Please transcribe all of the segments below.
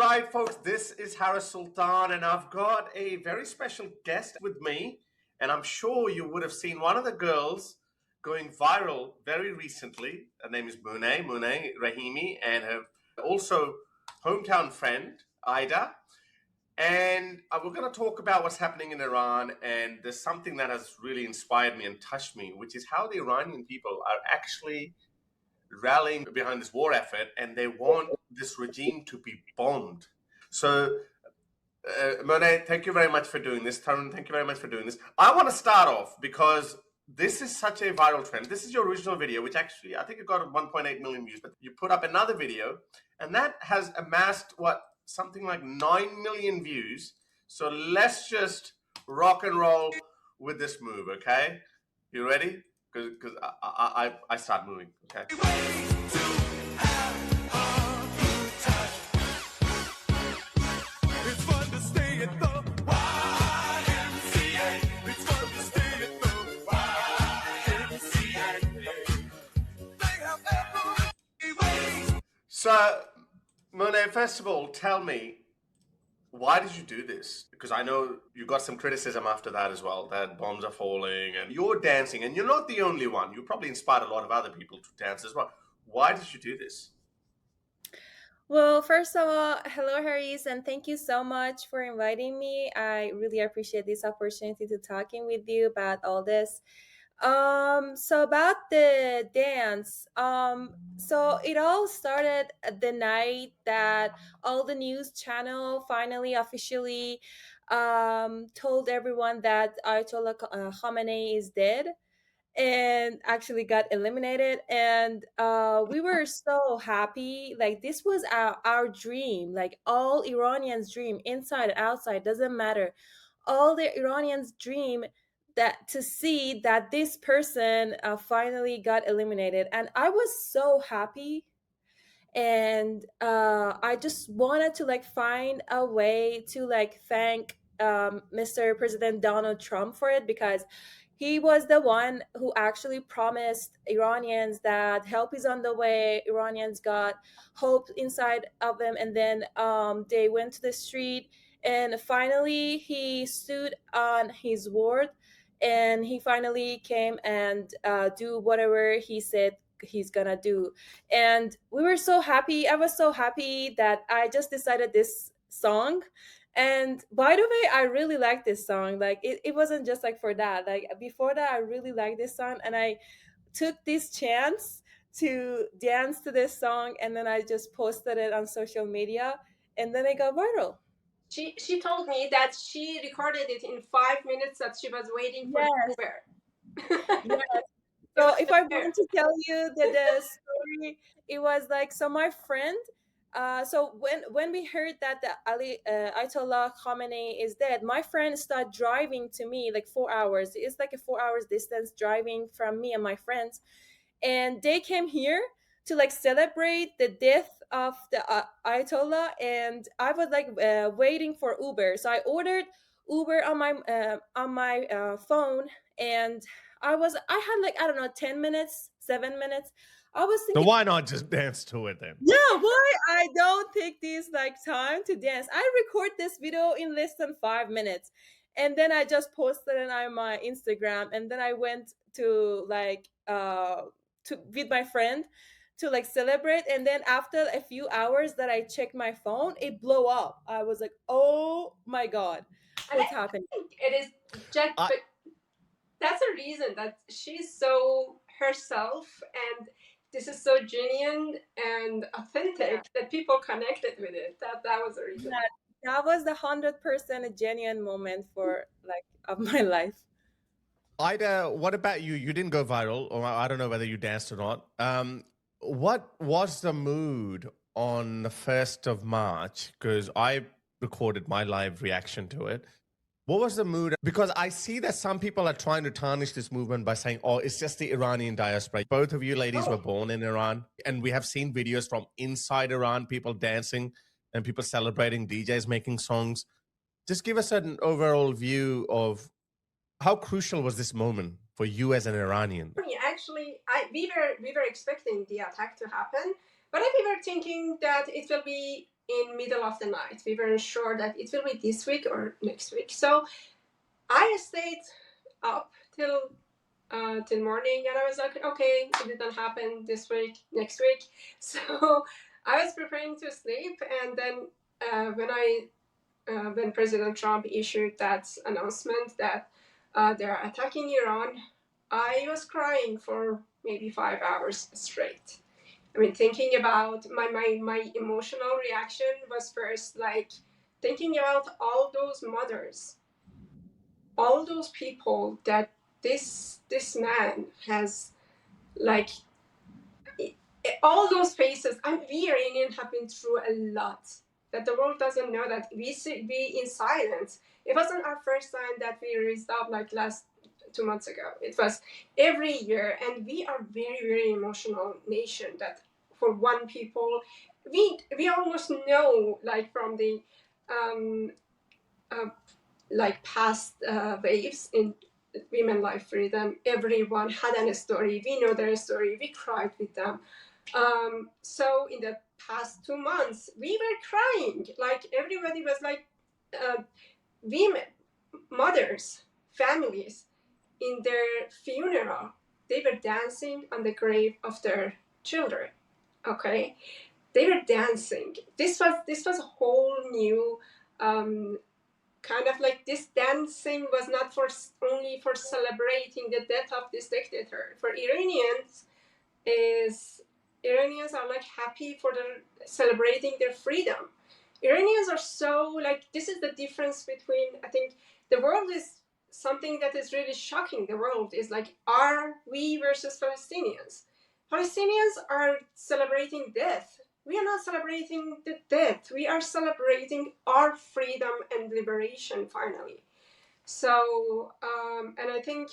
right, folks, this is Harris Sultan, and I've got a very special guest with me. And I'm sure you would have seen one of the girls going viral very recently. Her name is Monet Rahimi, and her also hometown friend, Ida. And we're going to talk about what's happening in Iran. And there's something that has really inspired me and touched me, which is how the Iranian people are actually rallying behind this war effort, and they want this regime to be bombed. So, Monet, thank you very much for doing this. Tarun, thank you very much for doing this. I want to start off because this is such a viral trend. This is your original video, which actually, I think it got 1.8 million views, but you put up another video, and that has amassed, something like 9 million views. So let's just rock and roll with this move, okay? You ready? Because I start moving, okay? So, Monet, first of all, tell me, why did you do this? Because I know you got some criticism after that as well, that bombs are falling and you're dancing, and you're not the only one. You probably inspired a lot of other people to dance as well. Why did you do this? Well, first of all, hello, Harris, and thank you so much for inviting me. I really appreciate this opportunity to talking with you about all this. So about the dance, so it all started the night that all the news channel finally officially told everyone that Ayatollah Khamenei is dead and actually got eliminated. And we were so happy. Like, this was our dream, like all Iranians dream, inside and outside, doesn't matter. All the Iranians dream that to see that this person finally got eliminated, and I was so happy. And I just wanted to like find a way to like thank Mr. President Donald Trump for it, because he was the one who actually promised Iranians that help is on the way. Iranians got hope inside of them, and then they went to the street, and finally he stood on his word, and he finally came and do whatever he said he's gonna do. And we were so happy. I was so happy that I just decided this song. And by the way, I really like this song. Like, it wasn't just like for that. Like, before that, I really liked this song, and I took this chance to dance to this song, and then I just posted it on social media, and then it got viral. She told me that she recorded it in 5 minutes, that she was waiting for the Uber. Yes. So if I want to tell you the story, it was like, so my friend, so when we heard that the Ayatollah Khamenei is dead, my friend started driving to me like 4 hours. It's like a 4 hours distance driving from me and my friends, and they came here to like celebrate the death of the Ayatollah. And I was like waiting for Uber, so I ordered Uber on my phone, and I had like, I don't know, 10 minutes, 7 minutes. I was thinking, so why not just dance to it then? yeah, why I don't take this like time to dance. I record this video in less than 5 minutes, and then I just posted it on my Instagram, and then I went to like to with my friend to like celebrate. And then after a few hours that I checked my phone, it blew up. I was like, oh my god, what's happening? It is just, but that's a reason that she's so herself, and this is so genuine and authentic that people connected with it. That was the reason. That was the 100% a genuine moment for like of my life. Ida, what about you? You didn't go viral, or I don't know whether you danced or not. What was the mood on the 1st of March? Because I recorded my live reaction to it. What was the mood? Because I see that some people are trying to tarnish this movement by saying, oh, it's just the Iranian diaspora. Both of you ladies were born in Iran, and we have seen videos from inside Iran, people dancing and people celebrating, DJs making songs. Just give us an overall view of how crucial was this moment for you as an Iranian? Actually, we were expecting the attack to happen, but we were thinking that it will be in middle of the night. We weren't sure that it will be this week or next week. So I stayed up till morning, and I was like, okay, it didn't happen this week, next week. So I was preparing to sleep, and then when President Trump issued that announcement that they're attacking Iran, I was crying for maybe 5 hours straight. I mean, thinking about my emotional reaction was first like thinking about all those mothers, all those people that this man has, like, all those faces. We Iranians have been through a lot that the world doesn't know, that we in silence. It wasn't our first time that we raised up like last 2 months ago. It was every year, and we are very, very emotional nation that for one people, we almost know, like from the like past waves in women life freedom, everyone had a story. We know their story. We cried with them. So in the past 2 months, we were crying. Like everybody was like, women, mothers, families, in their funeral, they were dancing on the grave of their children. Okay, they were dancing. This was a whole new kind of like, this dancing was not for only for celebrating the death of this dictator. For Iranians are like happy for their celebrating their freedom. Iranians are so like, this is the difference between, I think the world is something that is really shocking. The world is like, are we versus Palestinians? Palestinians are celebrating death. We are not celebrating the death. We are celebrating our freedom and liberation finally. So, and I think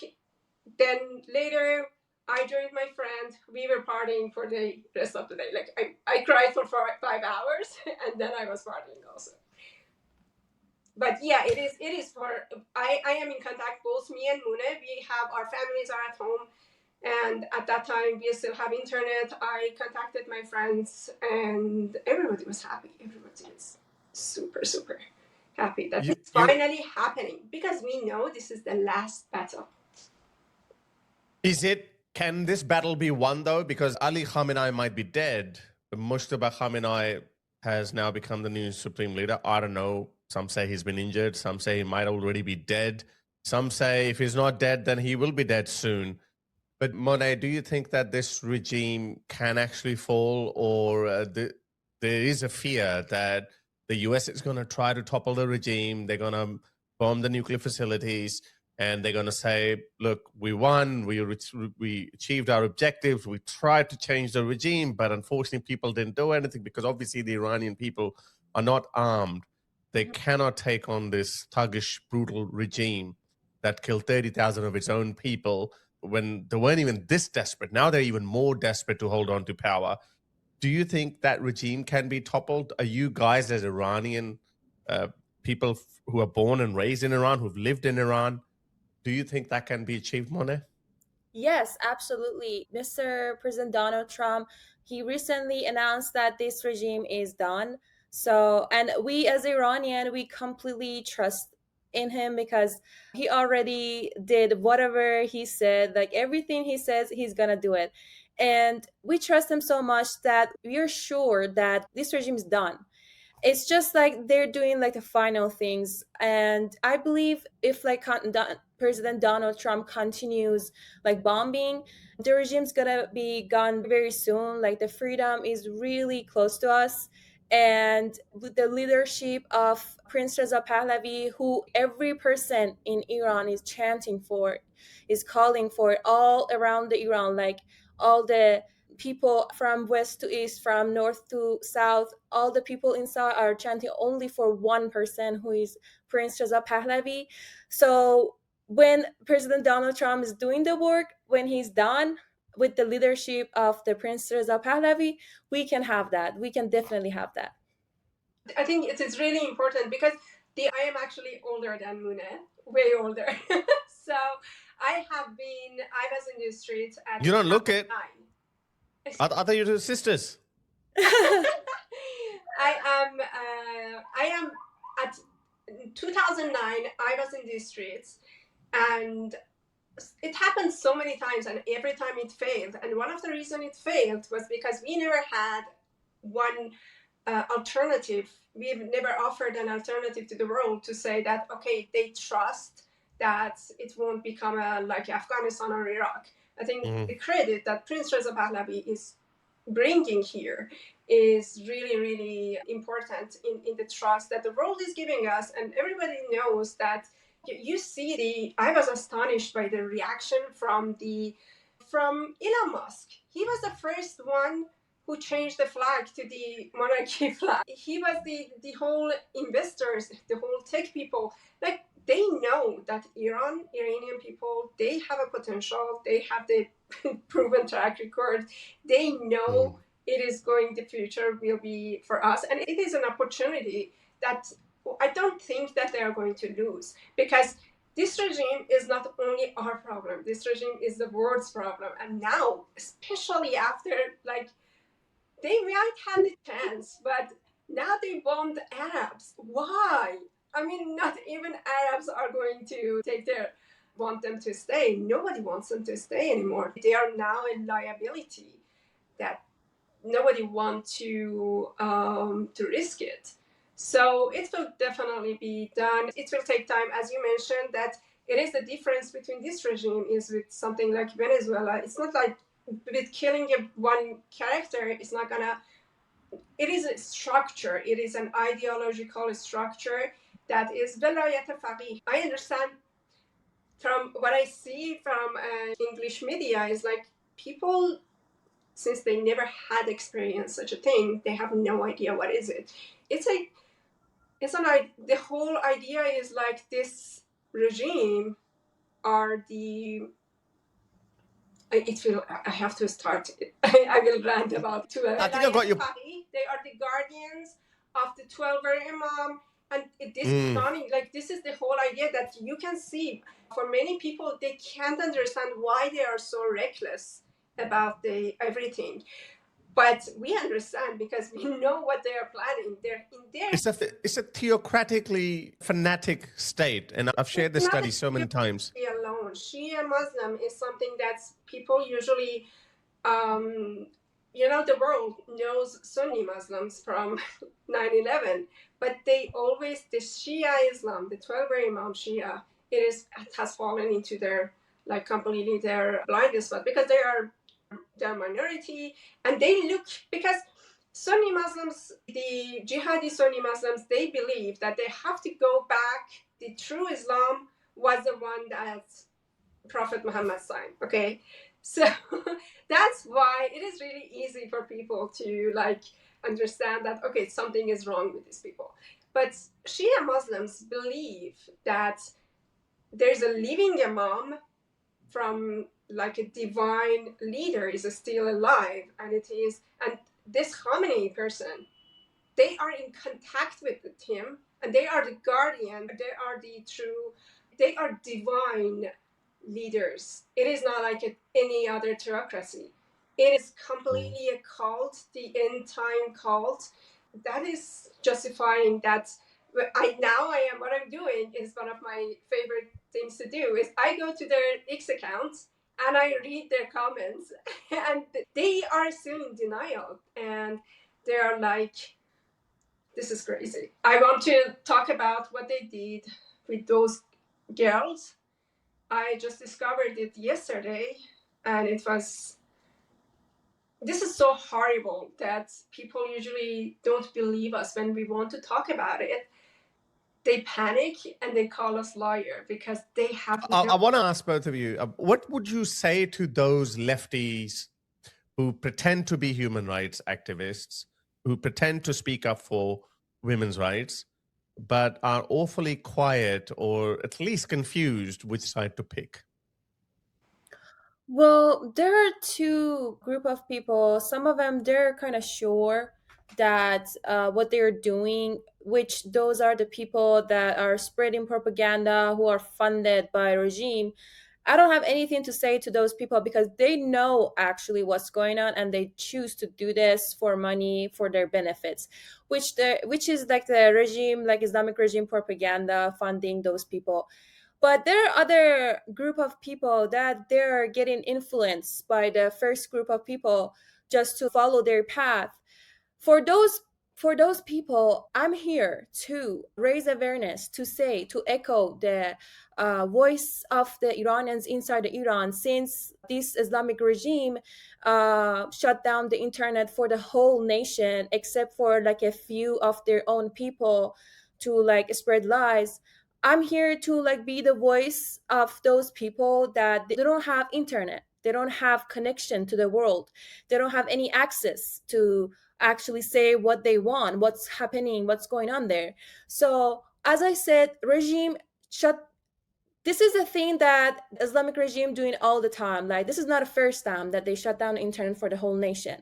then later I joined my friend. We were partying for the rest of the day. Like I cried for 5 hours, and then I was partying also. But yeah, it is for, I am in contact, both me and Mune. We have, our families are at home. And at that time, we still have internet. I contacted my friends, and everybody was happy. Everybody is super, super happy that it's finally happening, because we know this is the last battle. Can this battle be won, though? Because Ali Khamenei might be dead, but Mujtaba Khamenei has now become the new supreme leader. I don't know. Some say he's been injured. Some say he might already be dead. Some say if he's not dead, then he will be dead soon. But Monet, do you think that this regime can actually fall, or there is a fear that the US is going to try to topple the regime? They're going to bomb the nuclear facilities, and they're going to say, look, we won, we achieved our objectives, we tried to change the regime, but unfortunately people didn't do anything, because obviously the Iranian people are not armed. They cannot take on this thuggish, brutal regime that killed 30,000 of its own people when they weren't even this desperate. Now they're even more desperate to hold on to power. Do you think that regime can be toppled? Are you guys, as Iranian people who are born and raised in Iran, who've lived in Iran, do you think that can be achieved, Monet? Yes, absolutely. Mr. President Donald Trump, he recently announced that this regime is done. So, and we as Iranian, we completely trust in him, because he already did whatever he said. Like everything he says, he's gonna do it. And we trust him so much that we're sure that this regime is done. It's just like they're doing like the final things. And I believe if like President Donald Trump continues like bombing, the regime's gonna be gone very soon. Like the freedom is really close to us. And with the leadership of Prince Reza Pahlavi, who every person in Iran is chanting for, is calling for, all around the Iran, like all the people from west to east, from north to south, all the people inside are chanting only for one person, who is Prince Reza Pahlavi. So when President Donald Trump is doing the work, when he's done with the leadership of the Prince Reza Pahlavi, we can have that. We can definitely have that. I think it is really important, because I am actually older than Mune, way older. So I was in the streets at, you don't look it. 9. I thought you were sisters. I am at 2009. I was in the streets, and it happened so many times, and every time it failed. And one of the reasons it failed was because we never had one alternative. We've never offered an alternative to the world to say that, okay, they trust that it won't become like Afghanistan or Iraq. I think the credit that Prince Reza Pahlavi is bringing here is really, really important in the trust that the world is giving us. And everybody knows that you see I was astonished by the reaction from Elon Musk. He was the first one who changed the flag to the monarchy flag. He was the whole investors, the whole tech people, like they know that Iranian people, they have a potential, they have the proven track record, they know it is going, the future will be for us, and it is an opportunity that I don't think that they are going to lose, because this regime is not only our problem, this regime is the world's problem. And now, especially after, like, they might have the chance, but now they bombed Arabs. Why? I mean, not even Arabs are going to want them to stay. Nobody wants them to stay anymore. They are now a liability that nobody wants to risk it. So it will definitely be done. It will take time, as you mentioned, that it is the difference between this regime is with something like Venezuela. It's not like with killing one character, it's not gonna. It is a structure. It is an ideological structure that is velayat faqih. I understand from what I see from English media is like people, since they never had experienced such a thing, they have no idea what is it. The whole idea is like this regime are the. I have to start. I will rant about 12. I think I got you. They are the guardians of the 12 Imam, and this is like this is the whole idea that you can see. For many people, they can't understand why they are so reckless about everything. But we understand because we know what they are planning. They're in there. It's a theocratically fanatic state, and I've shared this study so many times. Alone, Shia Muslim is something that people usually, the world knows Sunni Muslims from 9/11, but they always the Shia Islam, the 12 Imam Shia, it has fallen into their completely their blind spot because they're minority, and they look, because Sunni Muslims, the jihadi Sunni Muslims, they believe that they have to go back. The true Islam was the one that Prophet Muhammad signed. Okay, so that's why it is really easy for people to understand that okay, something is wrong with these people. But Shia Muslims believe that there's a living Imam from a divine leader is still alive, and this Khamenei person, they are in contact with him, and they are the guardian, they are divine leaders. It is not like any other theocracy. It is completely a cult, the end time cult. That is justifying that. What I'm doing is one of my favorite things to do is I go to their X accounts and I read their comments, and they are still in denial, and they are like, this is crazy. I want to talk about what they did with those girls. I just discovered it yesterday, and this is so horrible that people usually don't believe us when we want to talk about it. They panic and they call us lawyer because they have. I want to ask both of you, what would you say to those lefties who pretend to be human rights activists, who pretend to speak up for women's rights, but are awfully quiet or at least confused which side to pick? Well, there are two group of people. Some of them, they're kind of sure that what they're doing, which those are the people that are spreading propaganda, who are funded by regime, I don't have anything to say to those people because they know actually what's going on and they choose to do this for money, for their benefits, which is like the regime, like Islamic regime propaganda funding those people. But there are other group of people that they're getting influenced by the first group of people just to follow their path. For those people, I'm here to raise awareness, to say, to echo the voice of the Iranians inside Iran, since this Islamic regime shut down the internet for the whole nation except for like a few of their own people to like spread lies. I'm here to like be the voice of those people that they don't have internet, they don't have connection to the world, they don't have any access to actually say what they want, what's happening, what's going on there. So as I said, regime shut this is a thing that Islamic regime doing all the time. Like this is not the first time that they shut down the internet for the whole nation.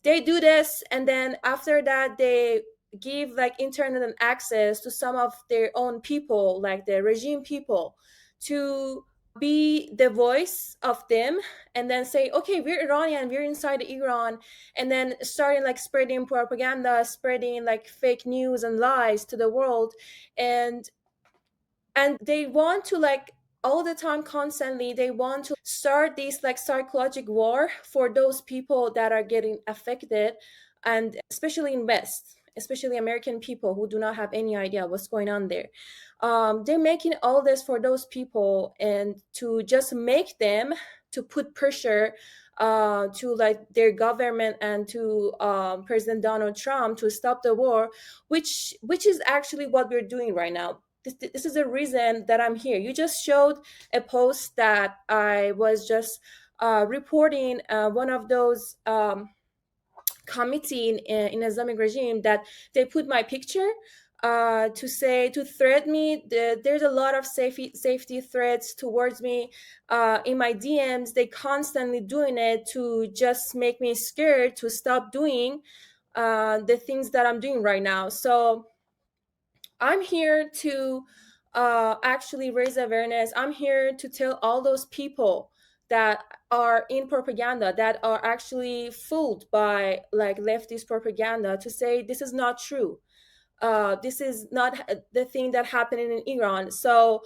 They do this, and then after that they give like internet and access to some of their own people, like the regime people, to be the voice of them, and then say, okay, we're Iranian, we're inside Iran, and then starting like spreading propaganda, spreading like fake news and lies to the world. And they want to like all the time, constantly they want to start this like psychological war for those people that are getting affected, and especially in West, especially American people who do not have any idea what's going on there. They're making all this for those people and to just make them to put pressure to like their government and to President Donald Trump to stop the war, which is actually what we're doing right now. This is the reason that I'm here. You just showed a post that I was just reporting one of those committee in Islamic regime that they put my picture to threat me. There's a lot of safety threats towards me in my DMs. They constantly doing it to just make me scared to stop doing the things that I'm doing right now. So I'm here to actually raise awareness. I'm here to tell all those people that are in propaganda, that are actually fooled by like leftist propaganda, to say this is not true. This is not the thing that happened in Iran. So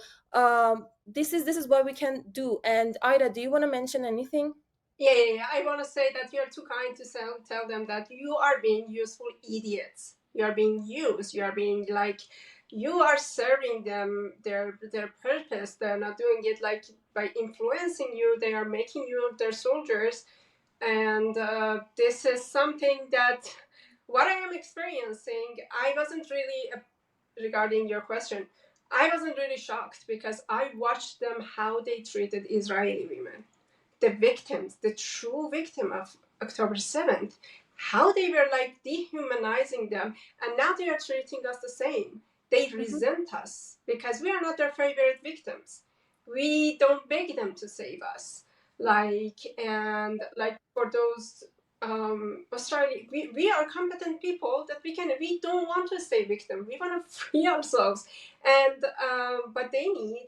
this is what we can do. And Ida, do you want to mention anything? Yeah. I want to say that you're too kind to tell them that you are being useful idiots. You are being used. You are being like, you are serving them their purpose. They're not doing it like by influencing you. They are making you their soldiers. And this is something that what I am experiencing, I wasn't really, regarding your question, I wasn't really shocked because I watched them how they treated Israeli women, the victims, the true victim of October 7th, how they were like dehumanizing them, and now they are treating us the same. They resent us because we are not their favorite victims. We don't beg them to save us. And for those Australia, we are competent people that we don't want to stay victim. We want to free ourselves, and but they need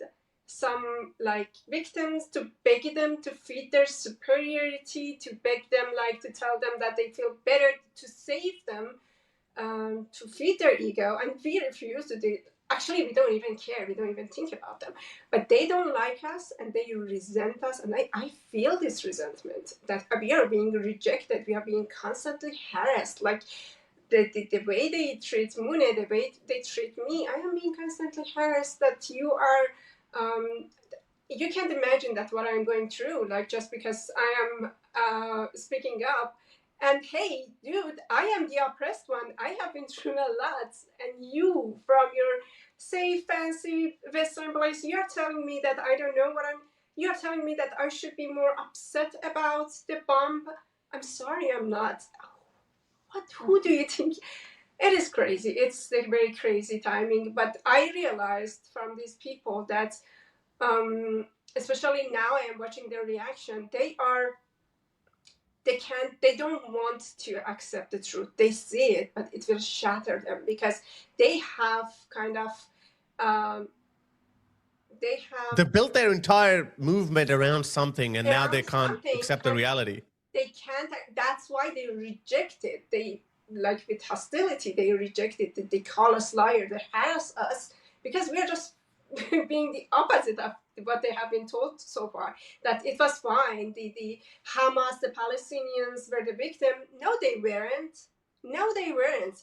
some like victims to beg them to feed their superiority, to beg them like to tell them that they feel better, to save them, to feed their ego, and we refuse to do. Actually, we don't even care. We don't even think about them. But they don't like us and they resent us. And I feel this resentment that we are being rejected. We are being constantly harassed. Like the way they treat Mune, the way they treat me, I am being constantly harassed that you are, you can't imagine that what I'm going through, like just because I am speaking up. And hey, dude, I am the oppressed one. I have been through a lot. And you, from your safe, fancy Western place, you're telling me that I don't know you're telling me that I should be more upset about the bomb. I'm sorry, I'm not. Who do you think? It is crazy. It's a very crazy timing. But I realized from these people that, especially now I am watching their reaction, they don't want to accept the truth. They see it, but it will shatter them because they have kind of They have They built their entire movement around something, and now around they can't something, accept the and reality. they can't. That's why they rejected. They, like, with hostility, they rejected. They call us liars. They harass us because we are just being the opposite of what they have been told so far. That it was fine. The Hamas, the Palestinians were the victim. No, they weren't. No, they weren't.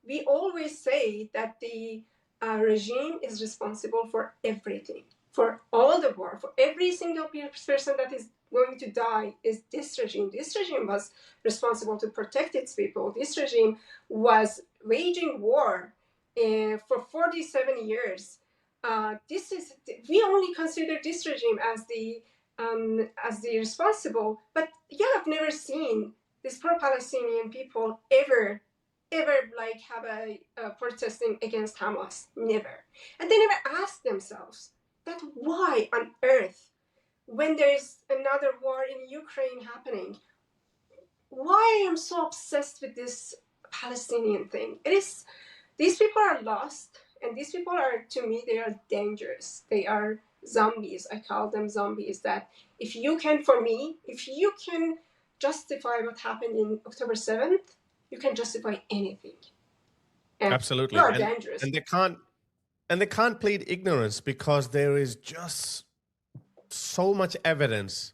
We always say that the regime is responsible for everything, for all the war, for every single person that is going to die is this regime. This regime was responsible to protect its people. This regime was waging war for 47 years. We only consider this regime as the responsible, but you have never seen these pro-Palestinian people ever like have a protesting against Hamas. Never. And they never ask themselves that why on earth, when there's another war in Ukraine happening, why I am so obsessed with this Palestinian thing. These people are lost, and these people are, to me, they are dangerous. They are zombies. I call them zombies. That if you can justify what happened in October 7th, you can justify anything. And Absolutely. you are dangerous. And they can't plead ignorance because there is just so much evidence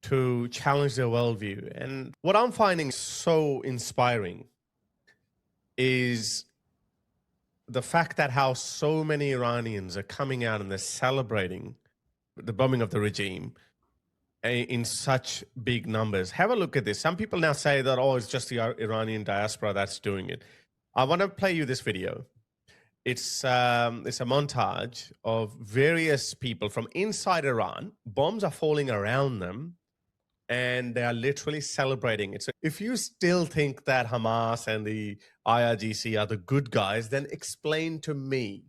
to challenge their worldview. And what I'm finding so inspiring is the fact that how so many Iranians are coming out and they're celebrating the bombing of the regime in such big numbers. Have a look at this. Some people now say that, oh, it's just the Iranian diaspora that's doing it. I want to play you this video. It's a montage of various people from inside Iran. Bombs are falling around them, and they are literally celebrating it. So if you still think that Hamas and the IRGC are the good guys, then explain to me,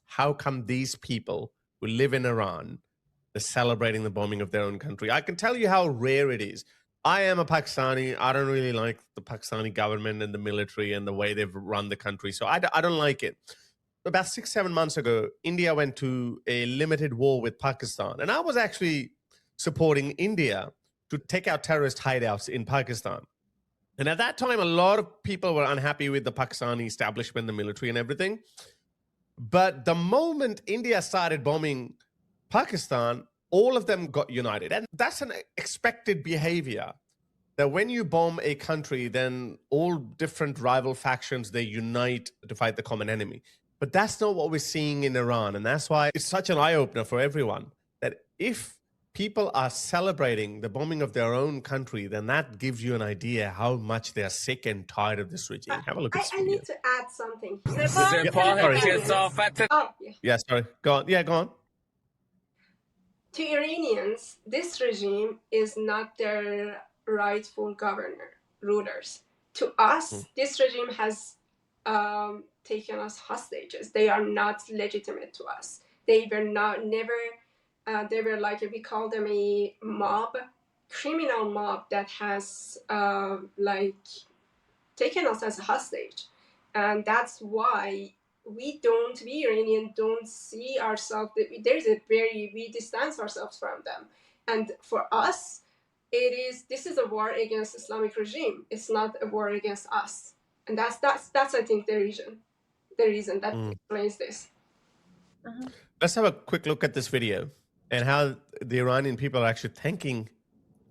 how come these people who live in Iran are celebrating the bombing of their own country? I can tell you how rare it is. I am a Pakistani. I don't really like the Pakistani government and the military and the way they've run the country. So I don't like it. About 6-7 months ago, India went to a limited war with Pakistan. And I was actually supporting India to take out terrorist hideouts in Pakistan. And at that time, a lot of people were unhappy with the Pakistani establishment, the military and everything. But the moment India started bombing Pakistan, all of them got united. And that's an expected behavior, that when you bomb a country, then all different rival factions, they unite to fight the common enemy. But that's not what we're seeing in Iran. And that's why it's such an eye-opener for everyone, that if people are celebrating the bombing of their own country, then that gives you an idea how much they're sick and tired of this regime. Have a look at this I video. need to add something. Yeah, sorry. Go on. Yeah, go on. To Iranians, this regime is not their rightful rulers. To us, this regime has taken us hostages. They are not legitimate to us. They were they were like, we call them a mob, criminal mob that has taken us as a hostage. And that's why we Iranian don't see ourselves, we distance ourselves from them. And for us, this is a war against Islamic regime. It's not a war against us. And that's I think the reason that explains this. Let's have a quick look at this video and how the Iranian people are actually thanking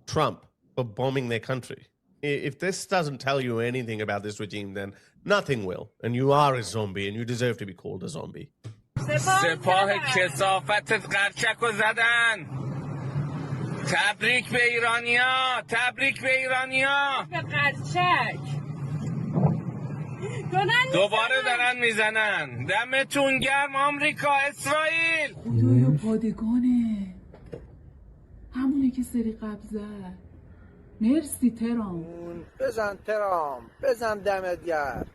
Trump for bombing their country. If this doesn't tell you anything about this regime, then nothing will. And you are a zombie, and you deserve to be called a zombie. سپاه کثافتت قرچکو زدن. تبریک به ایرانیا، تبریک به ایرانیا. به قرچک. دوباره دارن میزنن. دمتون گرم آمریکا، اسرائیل. خدایا پادگانه. همونه که سری قبل زد. مرسی ترام. بزن ترام، بزن دمت گرم.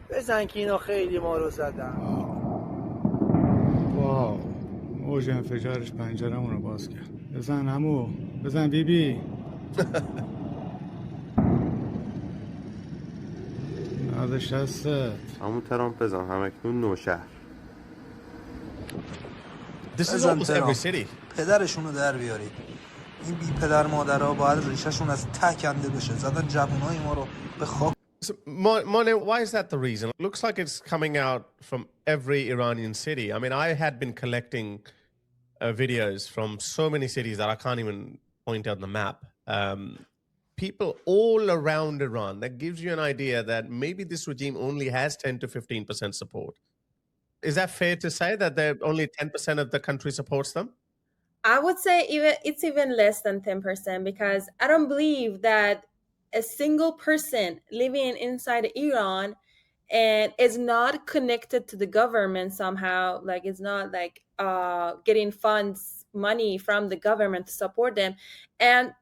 بزن که اینا خیلی ما رو زدن. واو، موج انفجارش پنجرمون رو باز کرد. بزن عمو، بزن بیبی. نازش هستت. عمو ترام بزن، همکنون نوشهر. This is بزن almost every ترام city. پدرشونو در بیارید. این بی پدر مادرها باید ریشهشون از ته کنده بشه. زدن جوانای ما رو به خاک. So, Mone, why is that the reason? It looks like it's coming out from every Iranian city. I mean, I had been collecting videos from so many cities that I can't even point out the map. People all around Iran. That gives you an idea that maybe this regime only has 10 to 15% support. Is that fair to say that only 10% of the country supports them? I would say it's even less than 10% because I don't believe that a single person living inside Iran and is not connected to the government somehow, like it's not like getting money from the government to support them and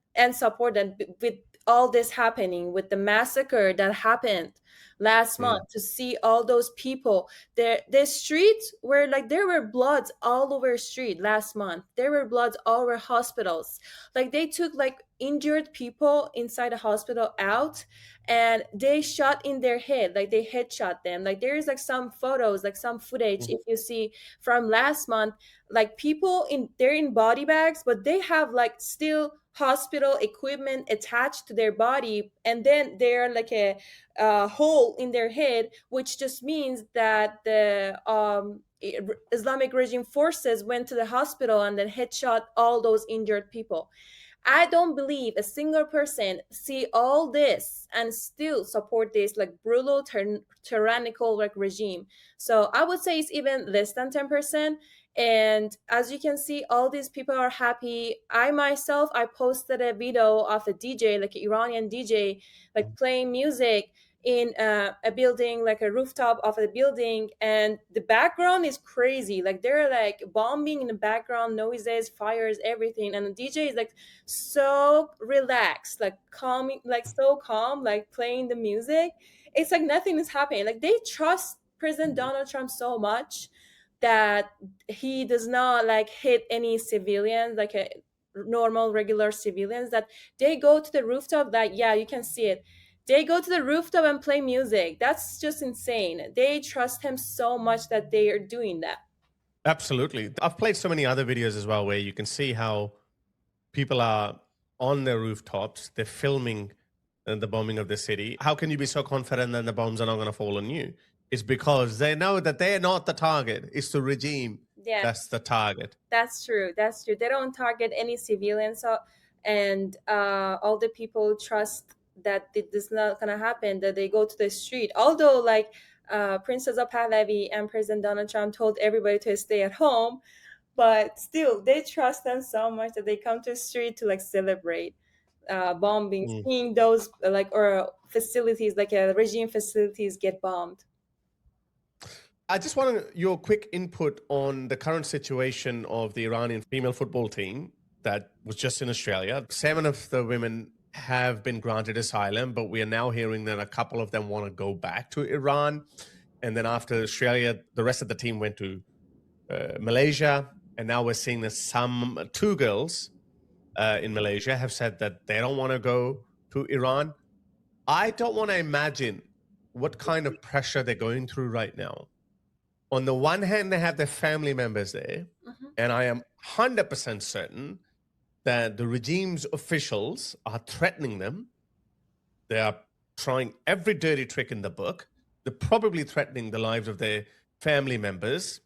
support them with all this happening, with the massacre that happened last month, to see all those people there. The streets were like, there were bloods all over the street last month. There were bloods all over hospitals. Like they took like injured people inside the hospital out and they shot in their head, like they headshot them. Like there is like some photos, like some footage if you see from last month, like people they're in body bags, but they have like still hospital equipment attached to their body, and then they're like a hole in their head, which just means that the Islamic regime forces went to the hospital and then headshot all those injured people. I don't believe a single person see all this and still support this like brutal, tyrannical like regime. So I would say it's even less than 10%. And as you can see, all these people are happy. I myself, I posted a video of a DJ, like an Iranian DJ, like playing music in a building, like a rooftop of a building, and the background is crazy. Like they're like bombing in the background, noises, fires, everything, and the DJ is like so relaxed, like calm, like so calm, like playing the music. It's like nothing is happening. Like they trust President Donald Trump so much that he does not like hit any civilians, like a normal regular civilians, that they go to the rooftop. That, yeah, you can see it, they go to the rooftop and play music. That's just insane. They trust him so much that they are doing that. Absolutely. I've played so many other videos as well where you can see how people are on their rooftops, they're filming the bombing of the city. How can you be so confident that the bombs are not going to fall on you? It's because they know that they're not the target. It's the regime that's the target. That's true. That's true. They don't target any civilians. So, and all the people trust that this is not going to happen, that they go to the street. Although like Princess of Pahlavi and President Donald Trump told everybody to stay at home, but still they trust them so much that they come to the street to like celebrate bombing, seeing those like or facilities, like regime facilities get bombed. I just wanted your quick input on the current situation of the Iranian female football team that was just in Australia. 7 of the women have been granted asylum, but we are now hearing that a couple of them want to go back to Iran. And then after Australia, the rest of the team went to Malaysia. And now we're seeing that 2 girls in Malaysia have said that they don't want to go to Iran. I don't want to imagine what kind of pressure they're going through right now. On the one hand, they have their family members there, and I am 100% certain that the regime's officials are threatening them. They are trying every dirty trick in the book. They're probably threatening the lives of their family members.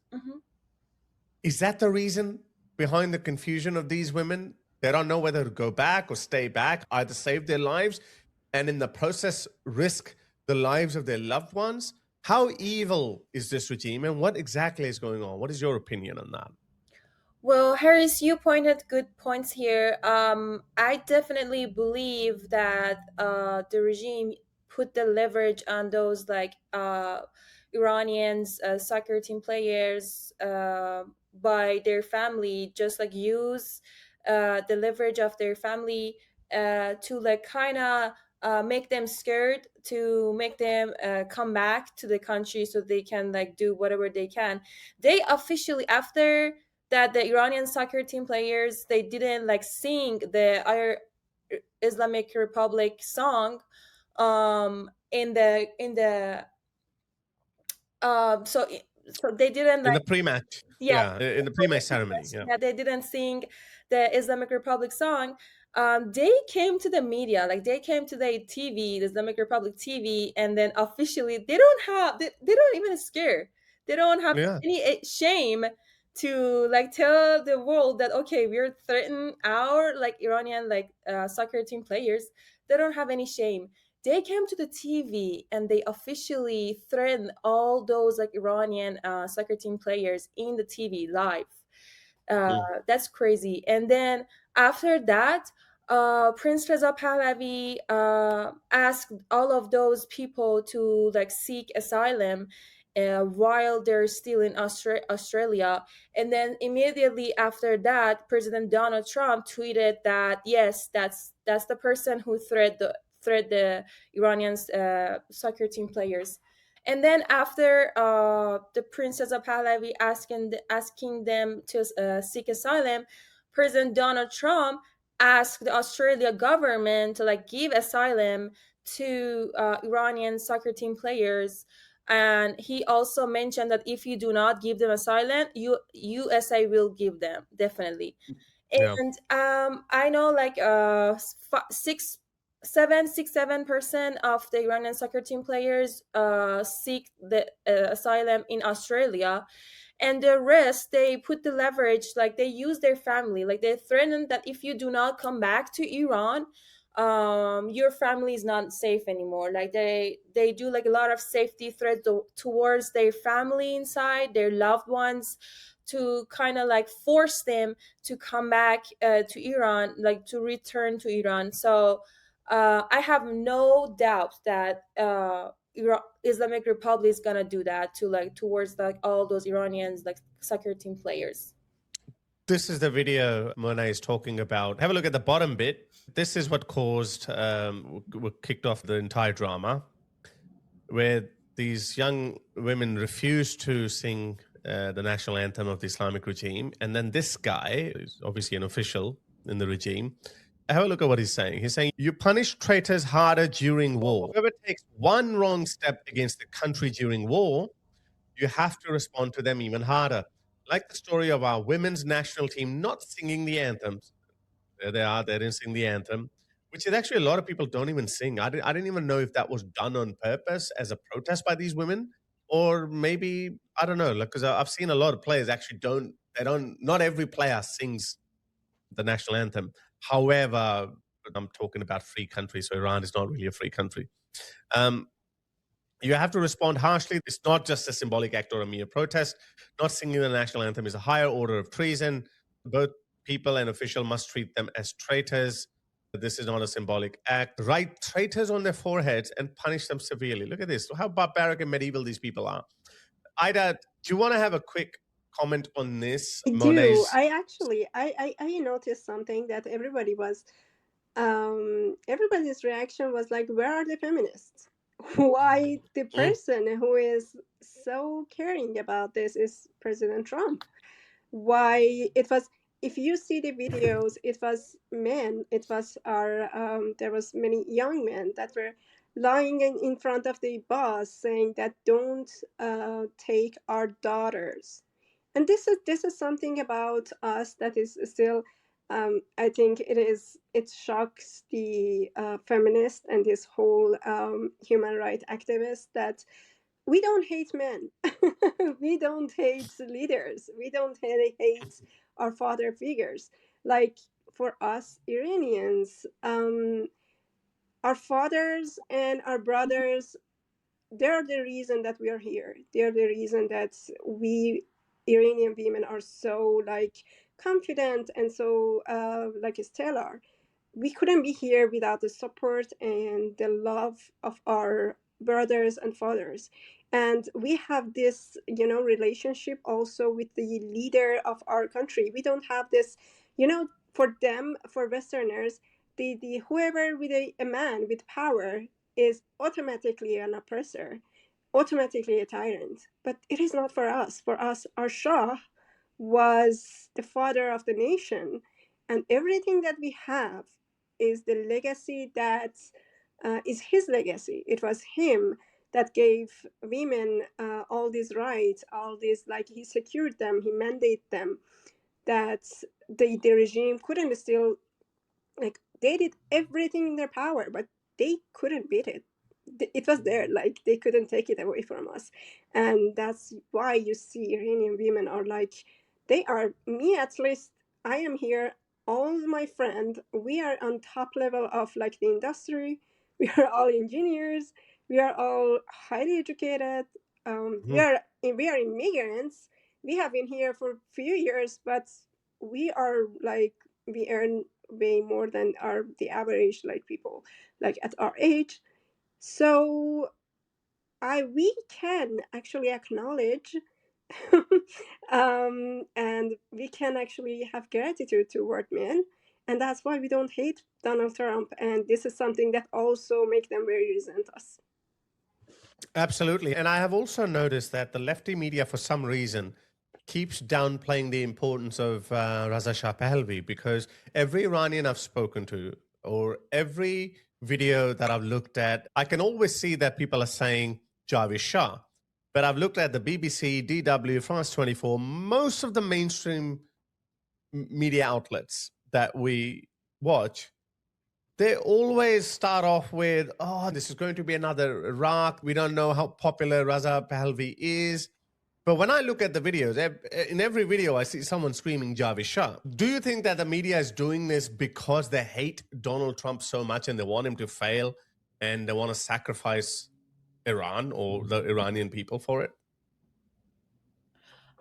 Is that the reason behind the confusion of these women? They don't know whether to go back or stay back, either save their lives, and in the process risk the lives of their loved ones. How evil is this regime, and what exactly is going on? What is your opinion on that? Well, Harris, you pointed good points here. I definitely believe that the regime put the leverage on those like Iranians, soccer team players, by their family, just like use the leverage of their family to like kind of make them scared, to make them come back to the country so they can like do whatever they can. They officially, after that, the Iranian soccer team players, they didn't like sing the Islamic Republic song in the so so they didn't In like, the pre-match. yeah, Yeah, in the pre-match ceremony. Yeah. that they didn't sing the Islamic Republic song. They came to the media, like they came to the TV, the Islamic Republic TV, and then officially they don't even scare. They don't have Yeah. any shame to like tell the world that okay, we're threatening our like Iranian like soccer team players. They don't have any shame. They came to the TV and they officially threatened all those like Iranian soccer team players in the TV live. That's crazy. And then after that, Prince Reza Pahlavi asked all of those people to like seek asylum while they're still in Australia. And then immediately after that, President Donald Trump tweeted that yes, that's the person who threat the Iranian soccer team players. And then after the Princess of Pahlavi asking them to seek asylum, President Donald Trump asked the Australia government to like give asylum to Iranian soccer team players. And he also mentioned that if you do not give them asylum, USA will give them definitely. Yeah. And I know like 7% of the Iranian soccer team players seek the asylum in Australia, and the rest they put the leverage, like they use their family, like they threaten that if you do not come back to Iran, your family is not safe anymore. Like they do like a lot of safety threats towards their family inside, their loved ones, to kind of like force them to come back to Iran, like to return to Iran. So I have no doubt that Islamic Republic is gonna do that to like towards like all those Iranians like soccer team players. This is the video Mona is talking about. Have a look at the bottom bit. This is what caused, kicked off the entire drama, where these young women refused to sing the national anthem of the Islamic regime. And then this guy, who's obviously an official in the regime, have a look at what he's saying. He's saying, you punish traitors harder during war. Whoever takes one wrong step against the country during war, you have to respond to them even harder. Like the story of our women's national team not singing the anthems. There they are, they didn't sing the anthem, which is actually a lot of people don't even sing. I didn't even know if that was done on purpose as a protest by these women, or maybe, I don't know, because I've seen a lot of players actually not every player sings the national anthem. However, I'm talking about free countries, so Iran is not really a free country. You have to respond harshly. It's not just a symbolic act or a mere protest. Not singing the national anthem is a higher order of treason. Both people and official must treat them as traitors. This is not a symbolic act. Write traitors on their foreheads and punish them severely. Look at this. How barbaric and medieval these people are. Ida, do you want to have a quick comment on this? I do. I actually, I noticed something that everybody's reaction was like, where are the feminists? Why the person who is so caring about this is President Trump? Why it was, if you see the videos, it was men, it was there was many young men that were lying in front of the bus saying that don't take our daughters. And this is something about us that is still, I think it shocks the feminists and this whole human rights activists that we don't hate men. We don't hate leaders. We don't hate our father figures. Like for us Iranians, our fathers and our brothers, they're the reason that we are here. They're the reason that we Iranian women are so like confident and so like stellar. We couldn't be here without the support and the love of our brothers and fathers. And we have this, relationship also with the leader of our country. We don't have this, for them, for Westerners, the whoever with a man with power is automatically an oppressor, automatically a tyrant. But it is not for us. For us, our Shah was the father of the nation, and everything that we have is the legacy that is his legacy. It was him that gave women all these rights, all these, like, he secured them, he mandated them, that the regime couldn't still, like, they did everything in their power, but they couldn't beat it. It was there, like, they couldn't take it away from us. And that's why you see Iranian women are like, they are, me at least, I am here, all my friends, we are on top level of, like, the industry. We are all engineers, we are all highly educated, we are immigrants, we have been here for a few years, but we are like, we earn way more than the average, like, people like at our age. So we can actually acknowledge and we can actually have gratitude toward men, and that's why we don't hate Donald Trump, and this is something that also make them very resent us. Absolutely. And I have also noticed that the lefty media, for some reason, keeps downplaying the importance of Reza Shah Pahlavi, because every Iranian I've spoken to or every video that I've looked at, I can always see that people are saying Javish Shah. But I've looked at the BBC, DW, France 24, most of the mainstream media outlets that we watch, they always start off with, oh, this is going to be another Iraq. We don't know how popular Reza Pahlavi is. But when I look at the videos, in every video, I see someone screaming Javish Shah. Do you think that the media is doing this because they hate Donald Trump so much and they want him to fail and they want to sacrifice Iran or the Iranian people for it?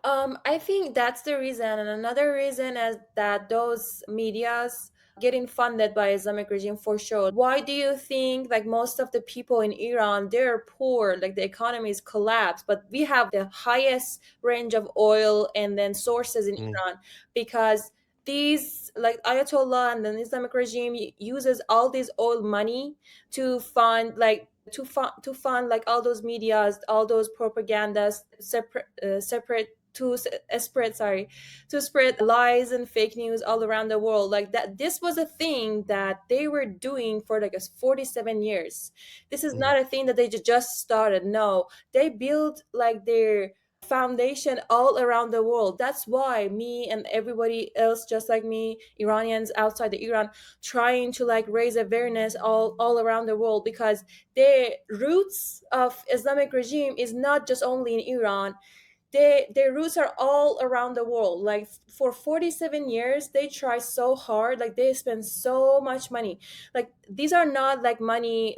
I think that's the reason, and another reason is that those medias getting funded by Islamic regime for sure. Why do you think, like, most of the people in Iran, they're poor, like the economy is collapsed, but we have the highest range of oil and then sources in Iran? Because these, like, Ayatollah and the Islamic regime uses all this oil money to fund, like, to fund like all those medias, all those propagandas, separate to spread lies and fake news all around the world. Like that, this was a thing that they were doing for like 47 years. This is not a thing that they just started. No, they built like their foundation all around the world. That's why me and everybody else just like me, Iranians outside the Iran, trying to like raise awareness all around the world, because the roots of Islamic regime is not just only in Iran. Their roots are all around the world. Like for 47 years they try so hard, like they spend so much money. Like these are not like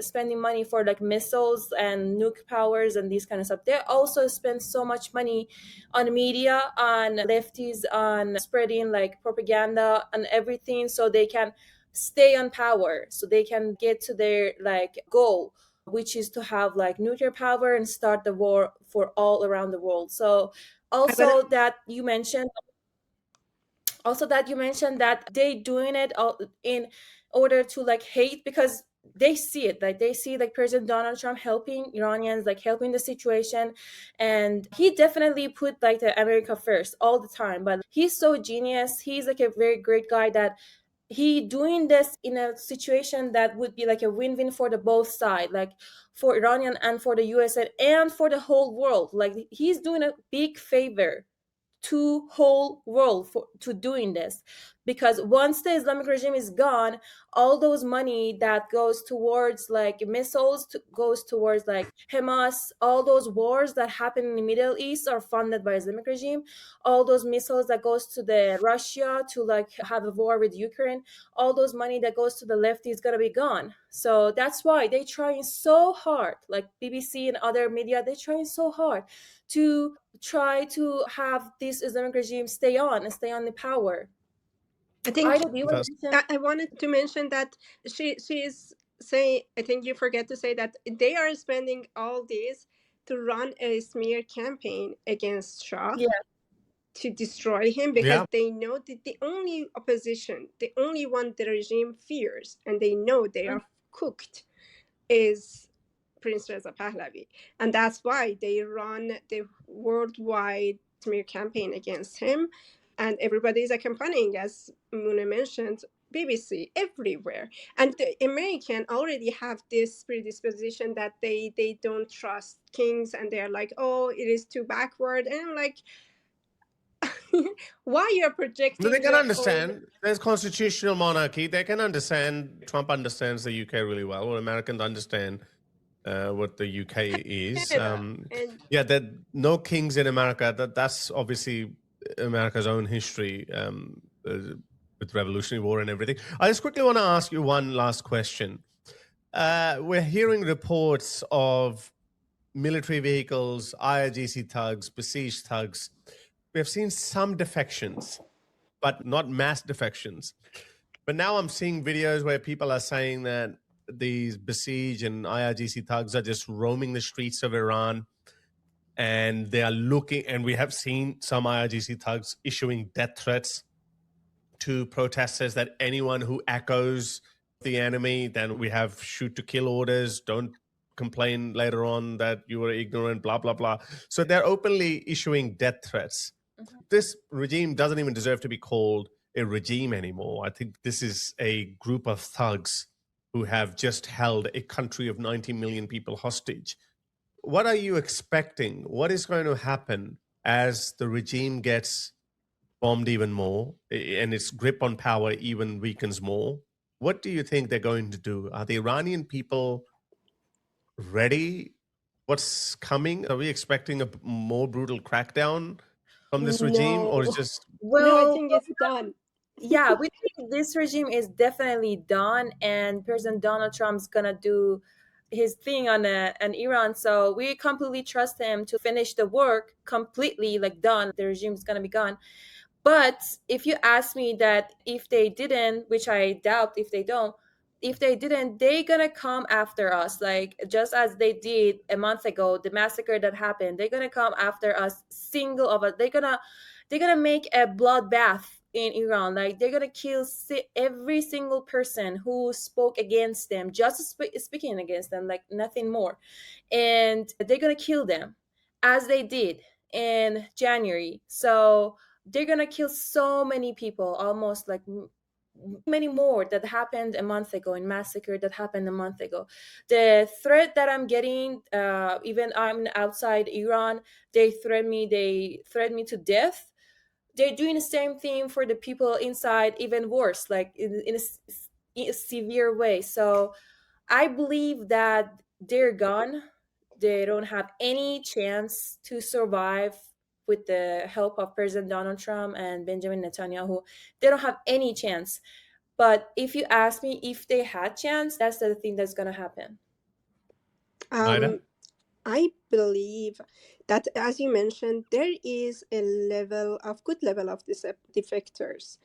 spending money for like missiles and nuke powers and these kind of stuff. They also spend so much money on media, on lefties, on spreading like propaganda and everything, so they can stay on power, so they can get to their like goal, which is to have like nuclear power and start the war for all around the world. So also that you mentioned that they doing it in order to like hate, because they see it, like they see like President Donald Trump helping Iranians, like helping the situation, and he definitely put like the America first all the time. But he's so genius, he's like a very great guy, that he doing this in a situation that would be like a win-win for the both side, like for Iranian and for the USA and for the whole world. Like he's doing a big favor to whole world to doing this, because once the Islamic regime is gone, all those money that goes towards like missiles goes towards like Hamas, all those wars that happen in the Middle East are funded by Islamic regime. All those missiles that goes to the Russia to like have a war with Ukraine, all those money that goes to the left is gonna be gone. So that's why they trying so hard, like BBC and other media, they trying so hard to try to have this Islamic regime stay on the power. I think I wanted to mention that she's saying, I think you forget to say that they are spending all this to run a smear campaign against Shah, to destroy him, because they know that the only opposition, the only one the regime fears, and they know they are cooked, is Prince Reza Pahlavi. And that's why they run the worldwide smear campaign against him. And everybody is accompanying, as Muna mentioned, BBC, everywhere. And the American already have this predisposition that they don't trust kings, and they're like, oh, it is too backward. And I'm like, why you're projecting No, they can your own? understand. There's constitutional monarchy. They can understand. Trump understands the UK really well, or Americans understand what the UK is. Canada. And Yeah, that no kings in America. That's obviously America's own history with Revolutionary War and everything. I just quickly want to ask you one last question. We're hearing reports of military vehicles, IRGC thugs, besieged thugs. We have seen some defections, but not mass defections. But now I'm seeing videos where people are saying that these besieged and IRGC thugs are just roaming the streets of Iran, and they are looking, and we have seen some IRGC thugs issuing death threats to protesters that anyone who echoes the enemy, then we have shoot to kill orders, don't complain later on that you were ignorant, blah, blah, blah. So they're openly issuing death threats. This regime doesn't even deserve to be called a regime anymore. I think this is a group of thugs who have just held a country of 90 million people hostage. What are you expecting? What is going to happen as the regime gets bombed even more and its grip on power even weakens more? What do you think they're going to do? Are the Iranian people ready? What's coming? Are we expecting a more brutal crackdown from this regime, or is just no, I think it's done. Yeah, we think this regime is definitely done, and President Donald Trump's gonna do his thing on Iran. So we completely trust him to finish the work completely, like done. The regime's gonna be gone. But if you ask me that if they didn't, which I doubt if they don't, if they didn't, they gonna come after us, like just as they did a month ago, the massacre that happened. They're gonna come after us, single of us. They're gonna make a bloodbath in Iran. Like they're gonna kill every single person who spoke against them, just speaking against them, like nothing more. And they're gonna kill them, as they did in January. So they're gonna kill so many people, almost like many more that happened a month ago, in Massacre that happened a month ago. The threat that I'm getting, even I'm outside Iran, they threaten me to death. They're doing the same thing for the people inside, even worse, like in a severe way. So I believe that they're gone. They don't have any chance to survive with the help of President Donald Trump and Benjamin Netanyahu. They don't have any chance. But if you ask me if they had chance, that's the thing that's going to happen. I believe that, as you mentioned, there is a good level of defectors.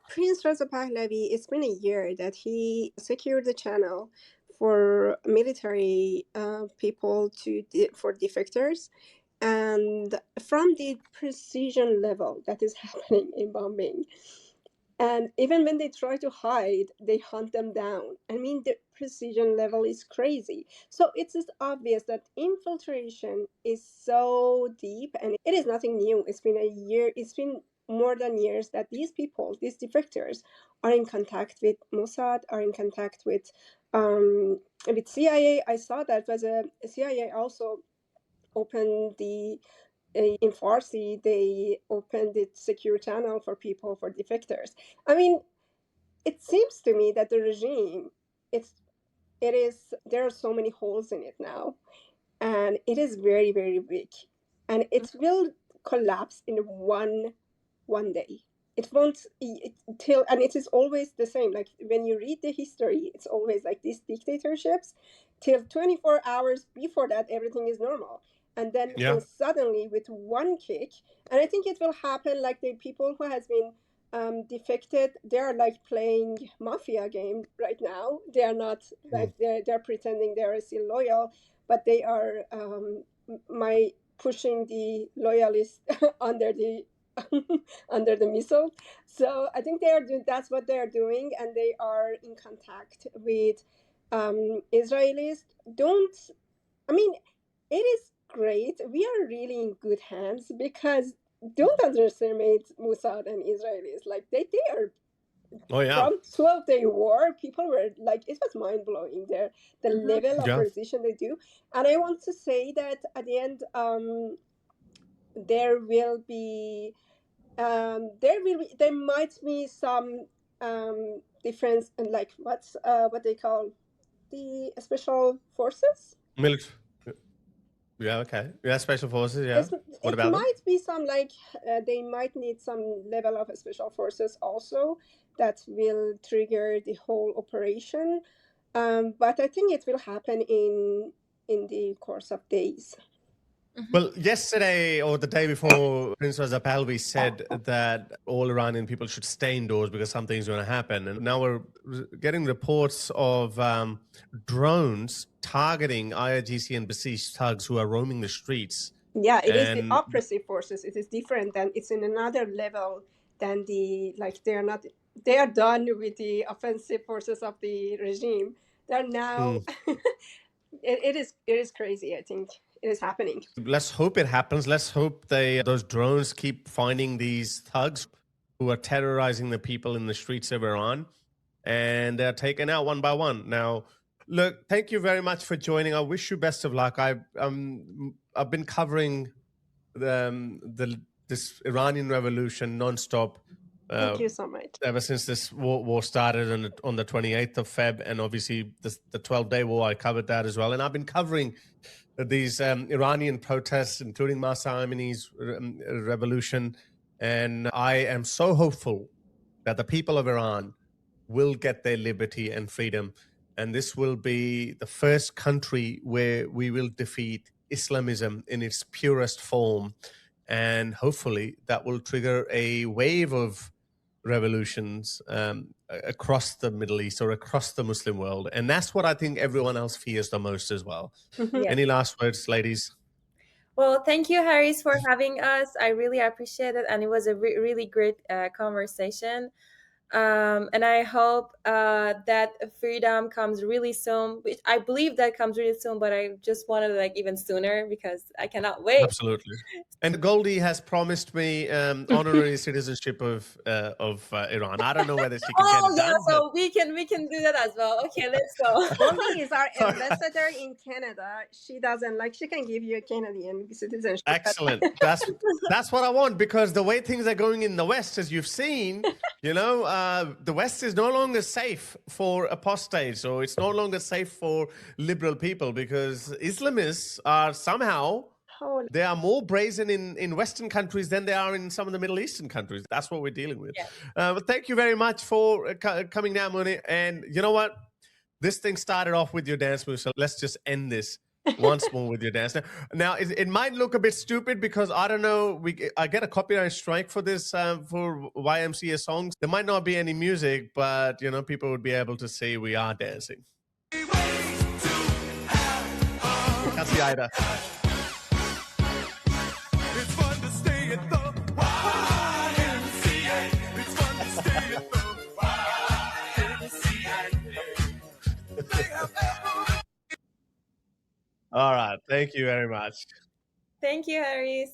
Prince Reza Pahlavi, it's been a year that he secured the channel for military people for defectors. And from the precision level that is happening in bombing, and even when they try to hide, they hunt them down. I mean, the precision level is crazy. So it's just obvious that infiltration is so deep, and it is nothing new. It's been a year, it's been more than years that these people, these defectors, are in contact with Mossad, are in contact with CIA. I saw that was a CIA also opened in Farsi, they opened the secure channel for people, for defectors. I mean, it seems to me that the regime, there are so many holes in it now, and it is very, very weak, and it will collapse in one day. It won't and it is always the same. Like when you read the history, it's always like these dictatorships, till 24 hours before that, everything is normal. And then suddenly with one kick, and I think it will happen like the people who has been defected, they're like playing mafia game right now. They are not like they're pretending they're still loyal, but they are pushing the loyalists under the under the missile. So I think that's what they are doing, and they are in contact with Israelis. It is great. We are really in good hands, because don't underestimate Mossad and Israelis. Like they are Oh yeah. from 12-day war, people were like, it was mind blowing there, the level of Yeah. precision they do. And I want to say that at the end, there might be some difference in like what they call the special forces. Military. Yeah. Okay. Yeah. Special forces. Yeah. What It about them? might be some like they might need some level of special forces also that will trigger the whole operation, but I think it will happen in the course of days. Well, yesterday or the day before, Prince Reza Pahlavi said that all Iranian people should stay indoors because something's going to happen. And now we're getting reports of drones targeting IRGC and besieged thugs who are roaming the streets. Yeah, it is the And oppressive forces. It is different than, it's in another level than the, like, they are done with the offensive forces of the regime. They're now, it is crazy, I think. It is happening. Let's hope it happens. Let's hope those drones keep finding these thugs who are terrorizing the people in the streets of Iran, and they're taken out one by one. Now, look, thank you very much for joining. I wish you best of luck. I've been covering this Iranian revolution nonstop. Thank you so much. Ever since this war started on the 28th of Feb, and obviously the 12-day war, I covered that as well. And I've been covering these Iranian protests, including Mahsa Amini's revolution. And I am so hopeful that the people of Iran will get their liberty and freedom. And this will be the first country where we will defeat Islamism in its purest form. And hopefully that will trigger a wave of revolutions across the Middle East or across the Muslim world. And that's what I think everyone else fears the most as well. Yeah. Any last words, ladies? Well, thank you, Harris, for having us. I really appreciate it. And it was a really great conversation. And I hope that freedom comes really soon. Which I believe that comes really soon, but I just wanted like even sooner because I cannot wait. Absolutely. And Goldie has promised me honorary citizenship of Iran. I don't know whether she can get it done. So we can do that as well. Okay, let's go. Goldie is our ambassador in Canada. She doesn't like, she can give you a Canadian citizenship. Excellent. That's what I want, because the way things are going in the West, as you've seen, you know, the West is no longer safe for apostates, or it's no longer safe for liberal people, because Islamists are somehow, they are more brazen in Western countries than they are in some of the Middle Eastern countries. That's what we're dealing with. Yeah. But thank you very much for coming down, Muni. And you know what? This thing started off with your dance move, so let's just end this once more with your dance. Now it might look a bit stupid because I don't know. I get a copyright strike for this for YMCA songs. There might not be any music, but you know, people would be able to see we are dancing. That's the Ida. All right. Thank you very much. Thank you, Harris.